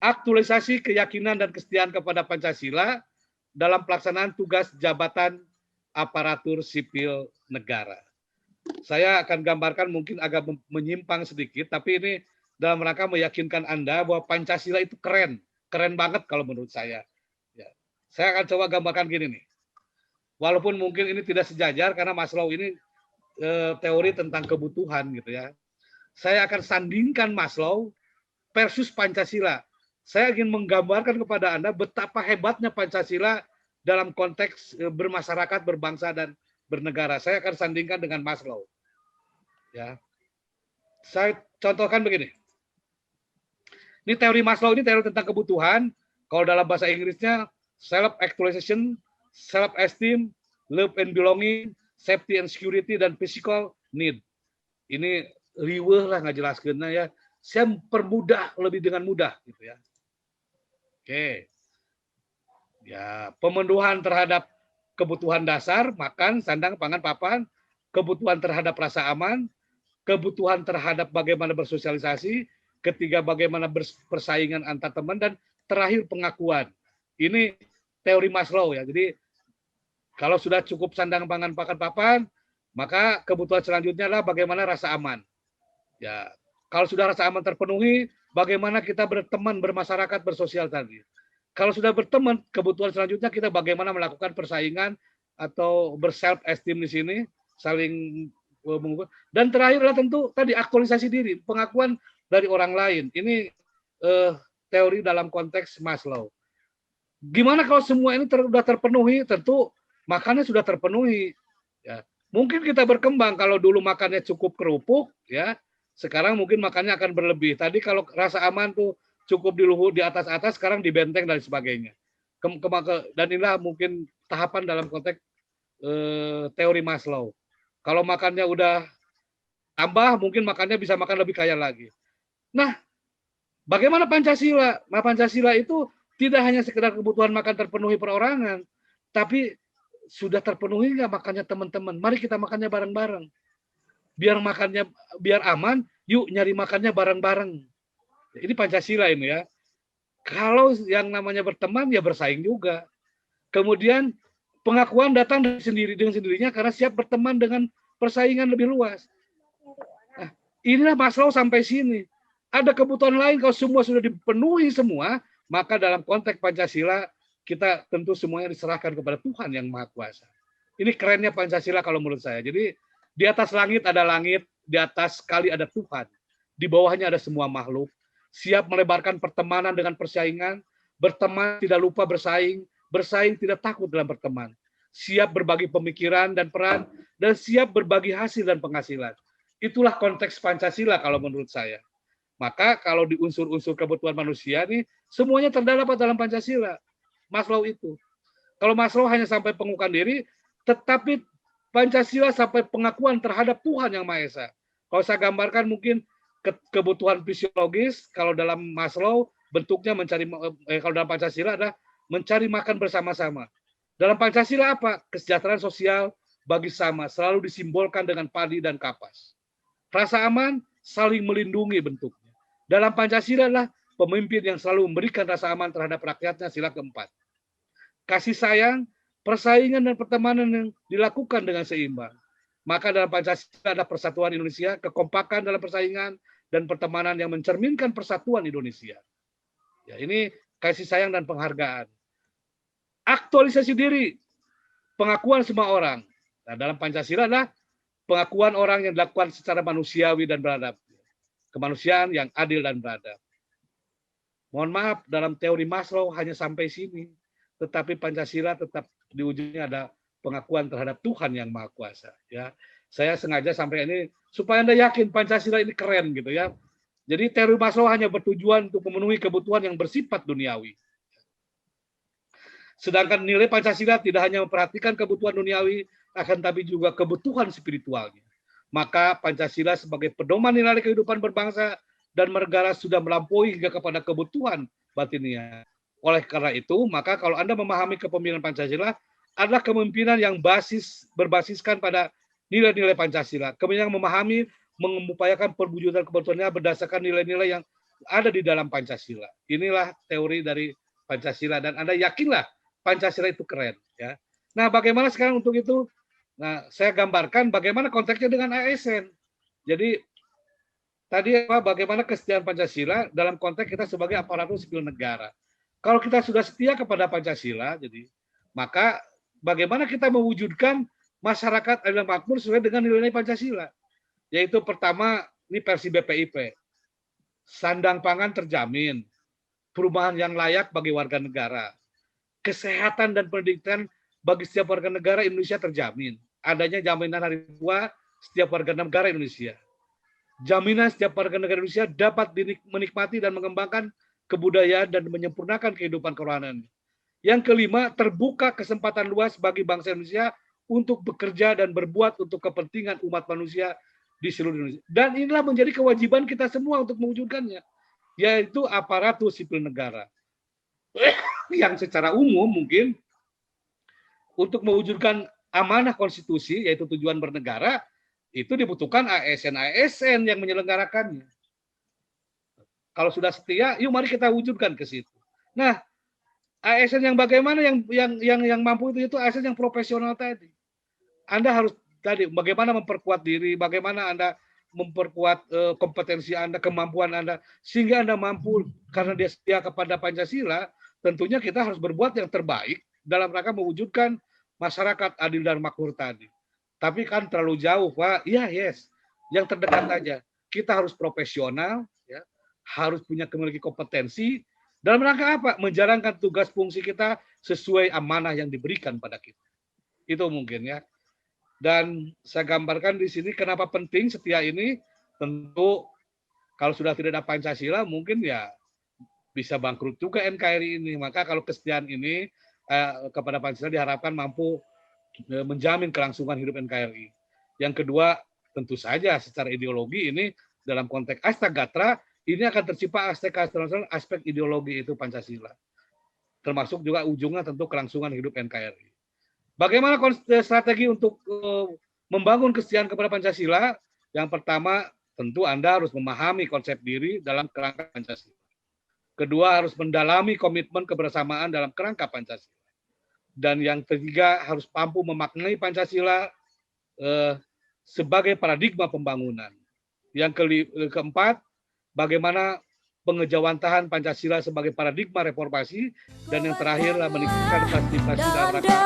aktualisasi keyakinan dan kesetiaan kepada Pancasila dalam pelaksanaan tugas jabatan aparatur sipil negara. Saya akan gambarkan mungkin agak menyimpang sedikit, tapi ini dalam rangka meyakinkan Anda bahwa Pancasila itu keren, keren banget kalau menurut saya. Ya. Saya akan coba gambarkan gini nih. Walaupun mungkin ini tidak sejajar karena Maslow ini teori tentang kebutuhan gitu ya. Saya akan sandingkan Maslow versus Pancasila. Saya ingin menggambarkan kepada Anda betapa hebatnya Pancasila dalam konteks bermasyarakat, berbangsa, dan bernegara. Saya akan sandingkan dengan Maslow. Ya, saya contohkan begini. Ini teori Maslow, ini teori tentang kebutuhan. Kalau dalam bahasa Inggrisnya self-actualization, self-esteem, love and belonging, safety and security, dan physical need. Ini riweuh lah ngajelaskeun ya. Saya permudah lebih dengan mudah gitu ya. Oke. Ya, pemenuhan terhadap kebutuhan dasar, makan, sandang, pangan, papan, kebutuhan terhadap rasa aman, kebutuhan terhadap bagaimana bersosialisasi, ketiga bagaimana persaingan antar teman, dan terakhir pengakuan. Ini teori Maslow ya. Jadi kalau sudah cukup sandang, pangan, pakan, papan, maka kebutuhan selanjutnya adalah bagaimana rasa aman. Ya, kalau sudah rasa aman terpenuhi, bagaimana kita berteman, bermasyarakat, bersosial tadi. Kalau sudah berteman, kebutuhan selanjutnya kita bagaimana melakukan persaingan atau berself esteem di sini, saling mengukur. Dan terakhir adalah tentu tadi aktualisasi diri, pengakuan dari orang lain. Ini teori dalam konteks Maslow. Gimana kalau semua ini sudah terpenuhi? Tentu makannya sudah terpenuhi. Ya. Mungkin kita berkembang kalau dulu makannya cukup kerupuk, ya. Sekarang mungkin makannya akan berlebih. Tadi kalau rasa aman tuh cukup di luhur, di atas-atas, sekarang di benteng dan sebagainya. Dan inilah mungkin tahapan dalam konteks teori Maslow. Kalau makannya udah tambah, mungkin makannya bisa makan lebih kaya lagi. Nah, bagaimana Pancasila? Nah, Pancasila itu tidak hanya sekedar kebutuhan makan terpenuhi perorangan, tapi sudah terpenuhi nggak makannya teman-teman? Mari kita makannya bareng-bareng. Biar aman, yuk nyari makannya bareng-bareng. Ini Pancasila ini ya. Kalau yang namanya berteman ya bersaing juga. Kemudian pengakuan datang dengan sendirinya karena siap berteman dengan persaingan lebih luas. Nah, inilah Maslow sampai sini. Ada kebutuhan lain kalau semua sudah dipenuhi semua, maka dalam konteks Pancasila kita tentu semuanya diserahkan kepada Tuhan yang Maha Kuasa. Ini kerennya Pancasila kalau menurut saya. Jadi di atas langit ada langit, di atas kali ada Tuhan. Di bawahnya ada semua makhluk. Siap melebarkan pertemanan dengan persaingan, berteman tidak lupa bersaing, bersaing tidak takut dalam berteman. Siap berbagi pemikiran dan peran, dan siap berbagi hasil dan penghasilan. Itulah konteks Pancasila kalau menurut saya. Maka kalau di unsur-unsur kebutuhan manusia nih, semuanya terdapat dalam Pancasila. Maslow itu. Kalau Maslow hanya sampai pengukuhan diri, tetapi Pancasila sampai pengakuan terhadap Tuhan yang Maha Esa. Kalau saya gambarkan mungkin kebutuhan fisiologis, kalau dalam Maslow bentuknya mencari, kalau dalam Pancasila adalah mencari makan bersama-sama. Dalam Pancasila apa? Kesejahteraan sosial bagi sama, selalu disimbolkan dengan padi dan kapas. Rasa aman, saling melindungi bentuknya. Dalam Pancasila adalah pemimpin yang selalu memberikan rasa aman terhadap rakyatnya, sila keempat. Kasih sayang, persaingan dan pertemanan yang dilakukan dengan seimbang. Maka dalam Pancasila ada persatuan Indonesia, kekompakan dalam persaingan, dan pertemanan yang mencerminkan persatuan Indonesia. Ya, ini kasih sayang dan penghargaan. Aktualisasi diri, pengakuan semua orang. Nah, dalam Pancasila adalah pengakuan orang yang dilakukan secara manusiawi dan beradab. Kemanusiaan yang adil dan beradab. Mohon maaf, dalam teori Maslow hanya sampai sini. Tetapi Pancasila tetap di ujungnya ada pengakuan terhadap Tuhan yang Maha Kuasa. Ya, saya sengaja sampai ini supaya Anda yakin Pancasila ini keren gitu ya. Jadi teori Maslow hanya bertujuan untuk memenuhi kebutuhan yang bersifat duniawi. Sedangkan nilai Pancasila tidak hanya memperhatikan kebutuhan duniawi, akan tapi juga kebutuhan spiritualnya. Maka Pancasila sebagai pedoman nilai kehidupan berbangsa dan bernegara sudah melampaui hingga kepada kebutuhan batinnya. Oleh karena itu, maka kalau Anda memahami kepemimpinan Pancasila adalah kepemimpinan yang berbasiskan pada nilai-nilai Pancasila. Kepemimpinan yang memahami, mengupayakan perwujudan kebutuhannya berdasarkan nilai-nilai yang ada di dalam Pancasila. Inilah teori dari Pancasila dan Anda yakinlah Pancasila itu keren ya. Nah, bagaimana sekarang untuk itu? Nah, saya gambarkan bagaimana konteksnya dengan ASN. Jadi tadi bagaimana kesetiaan Pancasila dalam konteks kita sebagai aparatur sipil negara. Kalau kita sudah setia kepada Pancasila, jadi maka bagaimana kita mewujudkan masyarakat adil dan makmur sesuai dengan nilai Pancasila. Yaitu pertama, ini versi BPIP. Sandang pangan terjamin, perumahan yang layak bagi warga negara, kesehatan dan pendidikan bagi setiap warga negara Indonesia terjamin. Adanya jaminan hari tua setiap warga negara Indonesia. Jaminan setiap warga negara Indonesia dapat menikmati dan mengembangkan kebudayaan dan menyempurnakan kehidupan kerohanian. Yang kelima, terbuka kesempatan luas bagi bangsa Indonesia untuk bekerja dan berbuat untuk kepentingan umat manusia di seluruh Indonesia. Dan inilah menjadi kewajiban kita semua untuk mewujudkannya, yaitu aparatur sipil negara. Yang secara umum mungkin untuk mewujudkan amanah konstitusi, yaitu tujuan bernegara, itu dibutuhkan ASN-ASN yang menyelenggarakannya. Kalau sudah setia, yuk mari kita wujudkan ke situ. Nah, ASN yang bagaimana yang mampu itu ASN yang profesional tadi. Anda harus tadi bagaimana memperkuat diri, bagaimana Anda memperkuat kompetensi Anda, kemampuan Anda, sehingga Anda mampu karena dia setia kepada Pancasila. Tentunya kita harus berbuat yang terbaik dalam rangka mewujudkan masyarakat adil dan makmur tadi. Tapi kan terlalu jauh, Pak. Iya, yes. Yang terdekat aja. Kita harus profesional, ya, harus memiliki kompetensi dalam rangka apa? Menjalankan tugas fungsi kita sesuai amanah yang diberikan pada kita. Itu mungkin ya. Dan saya gambarkan di sini kenapa penting setia ini. Tentu kalau sudah tidak ada Pancasila mungkin ya bisa bangkrut juga NKRI ini. Maka kalau kesetiaan ini kepada Pancasila diharapkan mampu menjamin kelangsungan hidup NKRI. Yang kedua, tentu saja secara ideologi ini dalam konteks Astagatra ini akan tercipta aspek ideologi itu Pancasila. Termasuk juga ujungnya tentu kelangsungan hidup NKRI. Bagaimana strategi untuk membangun kesetiaan kepada Pancasila? Yang pertama, tentu Anda harus memahami konsep diri dalam kerangka Pancasila. Kedua, harus mendalami komitmen kebersamaan dalam kerangka Pancasila. Dan yang ketiga, harus mampu memaknai Pancasila sebagai paradigma pembangunan. Yang keempat, bagaimana pengejawantahan Pancasila sebagai paradigma reformasi, dan yang terakhir meningkatkan partisipasi dalam rangka